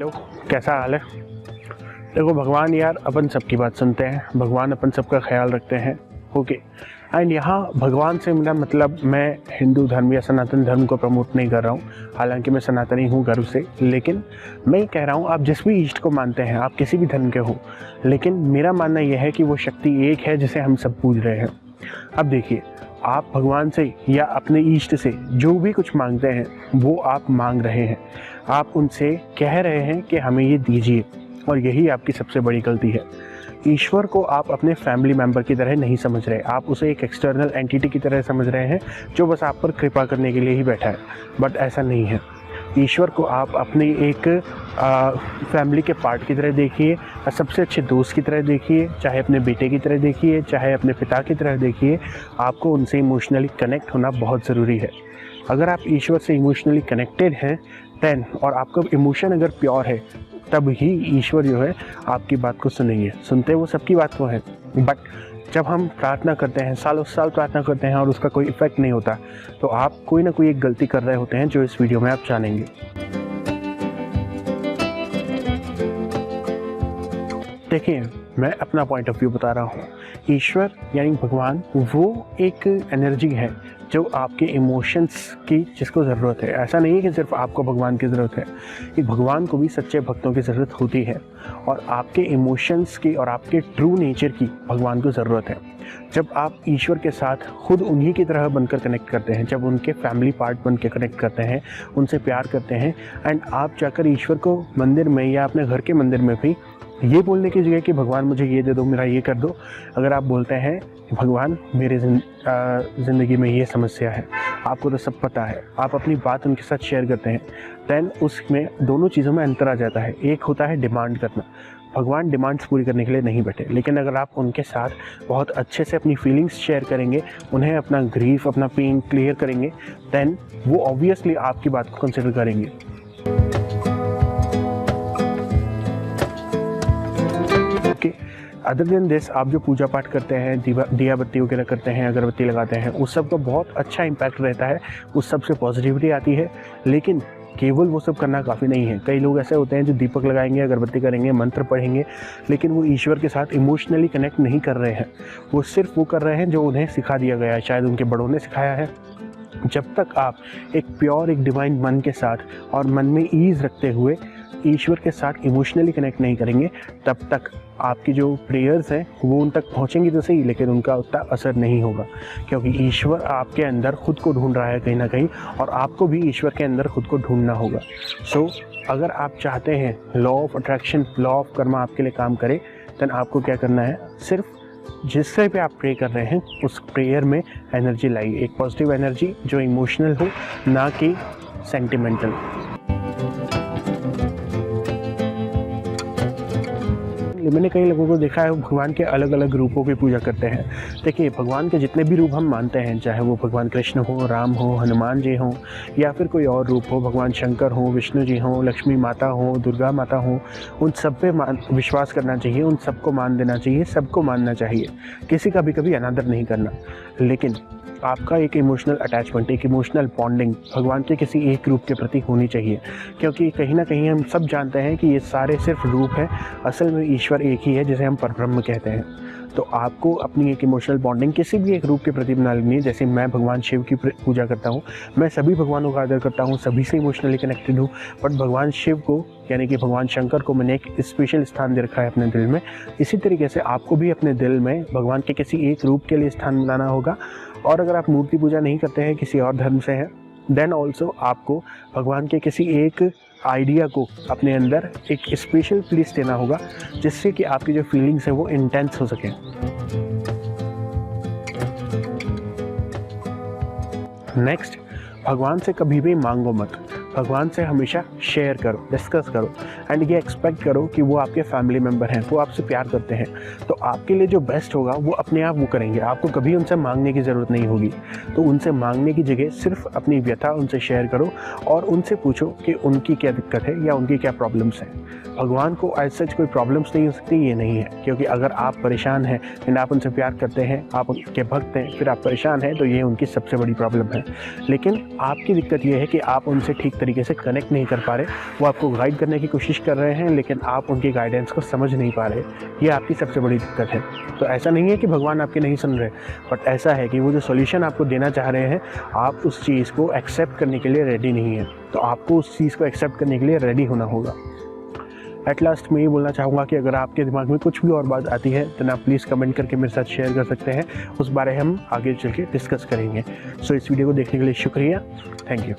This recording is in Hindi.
हेलो, कैसा हाल है। देखो, भगवान यार अपन सबकी बात सुनते हैं, भगवान अपन सबका ख्याल रखते हैं। ओके, एंड यहाँ भगवान से मेरा मतलब मैं हिंदू धर्म या सनातन धर्म को प्रमोट नहीं कर रहा हूँ। हालांकि मैं सनातनी हूँ गर्व से, लेकिन मैं कह रहा हूँ आप जिस भी इष्ट को मानते हैं, आप किसी भी धर्म के हो, लेकिन मेरा मानना यह है कि वो शक्ति एक है जिसे हम सब पूज रहे हैं। अब देखिए, आप भगवान से या अपने इष्ट से जो भी कुछ मांगते हैं वो आप मांग रहे हैं। आप उनसे कह रहे हैं कि हमें ये दीजिए, और यही आपकी सबसे बड़ी गलती है। ईश्वर को आप अपने फैमिली मेंबर की तरह नहीं समझ रहे, आप उसे एक एक्सटर्नल एंटिटी की तरह समझ रहे हैं जो बस आप पर कृपा करने के लिए ही बैठा है। बट ऐसा नहीं है। ईश्वर को आप अपनी एक फैमिली के पार्ट की तरह देखिए, सबसे अच्छे दोस्त की तरह देखिए, चाहे अपने बेटे की तरह देखिए, चाहे अपने पिता की तरह देखिए। आपको उनसे इमोशनली कनेक्ट होना बहुत ज़रूरी है। अगर आप ईश्वर से इमोशनली कनेक्टेड हैं देन, और आपका इमोशन अगर प्योर है, तब ही ईश्वर जो है आपकी बात को सुनेंगे। सुनते वो सबकी बात को है, बट जब हम प्रार्थना करते हैं, सालों साल प्रार्थना करते हैं और उसका कोई इफेक्ट नहीं होता, तो आप कोई ना कोई एक गलती कर रहे होते हैं जो इस वीडियो में आप जानेंगे। देखिए, मैं अपना पॉइंट ऑफ व्यू बता रहा हूँ। ईश्वर यानी भगवान वो एक एनर्जी है जो आपके इमोशंस की जिसको ज़रूरत है। ऐसा नहीं है कि सिर्फ आपको भगवान की ज़रूरत है, कि भगवान को भी सच्चे भक्तों की ज़रूरत होती है, और आपके इमोशंस की और आपके ट्रू नेचर की भगवान को ज़रूरत है। जब आप ईश्वर के साथ खुद उन्हीं की तरह बनकर कनेक्ट करते हैं, जब उनके फैमिली पार्ट बन के कनेक्ट करते हैं, उनसे प्यार करते हैं, एंड आप जाकर ईश्वर को मंदिर में या अपने घर के मंदिर में भी ये बोलने की जगह कि भगवान मुझे ये दे दो, मेरा ये कर दो, अगर आप बोलते हैं भगवान मेरे ज़िंदगी में ये समस्या है, आपको तो सब पता है, आप अपनी बात उनके साथ शेयर करते हैं, दैन उसमें दोनों चीज़ों में अंतर आ जाता है। एक होता है डिमांड करना। भगवान डिमांड्स पूरी करने के लिए नहीं बैठे, लेकिन अगर आप उनके साथ बहुत अच्छे से अपनी फीलिंग्स शेयर करेंगे, उन्हें अपना ग्रीफ, अपना पेन क्लियर करेंगे, दैन वो ऑब्वियसली आपकी बात को कंसिडर करेंगे। अदर देन दिस, आप जो पूजा पाठ करते हैं, दिया बत्ती वगैरह करते हैं, अगरबत्ती लगाते हैं, उस सब का बहुत अच्छा इम्पैक्ट रहता है, उस सब से पॉजिटिविटी आती है। लेकिन केवल वो सब करना काफ़ी नहीं है। कई लोग ऐसे होते हैं जो दीपक लगाएंगे, अगरबत्ती करेंगे, मंत्र पढ़ेंगे, लेकिन वो ईश्वर के साथ इमोशनली कनेक्ट नहीं कर रहे हैं। वो सिर्फ वो कर रहे हैं जो उन्हें सिखा दिया गया है, शायद उनके बड़ों ने सिखाया है। जब तक आप एक प्योर, एक डिवाइन मन के साथ और मन में ईज़ रखते हुए ईश्वर के साथ इमोशनली कनेक्ट नहीं करेंगे, तब तक आपकी जो प्रेयर्स हैं वो उन तक पहुंचेंगी तो सही, लेकिन उनका उतना असर नहीं होगा, क्योंकि ईश्वर आपके अंदर खुद को ढूंढ रहा है कहीं ना कहीं, और आपको भी ईश्वर के अंदर खुद को ढूंढना होगा। सो अगर आप चाहते हैं law of attraction, law of Karma आपके लिए काम करे, देन आपको क्या करना है, सिर्फ जिससे भी आप प्रे कर रहे हैं उस प्रेयर में एनर्जी लाइए, एक पॉजिटिव एनर्जी जो इमोशनल हो, ना कि सेंटिमेंटल। मैंने कई लोगों को देखा है भगवान के अलग अलग रूपों की पूजा करते हैं। देखिए, भगवान के जितने भी रूप हम मानते हैं, चाहे वो भगवान कृष्ण हो, राम हो, हनुमान जी हो, या फिर कोई और रूप हो, भगवान शंकर हो, विष्णु जी हो, लक्ष्मी माता हो, दुर्गा माता हो, उन सब पे विश्वास करना चाहिए, उन सबको मान देना चाहिए, सबको मानना चाहिए, किसी का भी कभी अनादर नहीं करना। लेकिन आपका एक इमोशनल अटैचमेंट, एक इमोशनल बॉन्डिंग भगवान के किसी एक रूप के प्रति होनी चाहिए, क्योंकि कहीं ना कहीं हम सब जानते हैं कि ये सारे सिर्फ रूप हैं, असल में ईश्वर एक ही है जिसे हम परब्रह्म कहते हैं। तो आपको अपनी एक इमोशनल बॉन्डिंग किसी भी एक रूप के प्रति बना लेनी है। जैसे मैं भगवान शिव की पूजा करता हूँ, मैं सभी भगवानों का आदर करता हूँ, सभी से इमोशनली कनेक्टेड हूँ, बट भगवान शिव को यानी कि भगवान शंकर को मैंने एक स्पेशल स्थान दे रखा है अपने दिल में। इसी तरीके से आपको भी अपने दिल में भगवान के किसी एक रूप के लिए स्थान बनाना होगा। और अगर आप मूर्ति पूजा नहीं करते हैं, किसी और धर्म से हैं, देन ऑल्सो आपको भगवान के किसी एक आइडिया को अपने अंदर एक स्पेशल प्लेस देना होगा, जिससे कि आपकी जो फीलिंग्स है वो इंटेंस हो सके। नेक्स्ट, भगवान से कभी भी मांगो मत, भगवान से हमेशा शेयर करो, डिस्कस करो, एंड ये एक्सपेक्ट करो कि वो आपके फैमिली मेम्बर हैं, वो आपसे प्यार करते हैं, तो आपके लिए जो बेस्ट होगा वो अपने आप वो करेंगे, आपको कभी उनसे मांगने की ज़रूरत नहीं होगी। तो उनसे मांगने की जगह सिर्फ अपनी व्यथा उनसे शेयर करो और उनसे पूछो कि उनकी क्या दिक्कत है या उनकी क्या प्रॉब्लम्स हैं। भगवान को एज सच कोई प्रॉब्लम्स नहीं हो सकती, ये नहीं है, क्योंकि अगर आप परेशान हैं एंड आप उनसे प्यार करते हैं, आप उनके भक्त हैं, फिर आप परेशान हैं, तो ये उनकी सबसे बड़ी प्रॉब्लम है। लेकिन आपकी दिक्कत ये है कि आप उनसे ठीक तरीके से कनेक्ट नहीं कर पा रहे। वो आपको गाइड करने की कोशिश कर रहे हैं लेकिन आप उनकी गाइडेंस को समझ नहीं पा रहे। ये आपकी सबसे बड़ी दिक्कत है। तो ऐसा नहीं है कि भगवान आपके नहीं सुन रहे, बट ऐसा है कि वो जो सॉल्यूशन आपको देना चाह रहे हैं आप उस चीज़ को एक्सेप्ट करने के लिए रेडी नहीं है। तो आपको उस चीज़ को एक्सेप्ट करने के लिए रेडी होना होगा। एट लास्ट मैं ये बोलना चाहूँगा कि अगर आपके दिमाग में कुछ भी और बात आती है तो आप प्लीज़ कमेंट करके मेरे साथ शेयर कर सकते हैं, उस बारे हम आगे चल के डिस्कस करेंगे। सो इस वीडियो को देखने के लिए शुक्रिया। Thank you.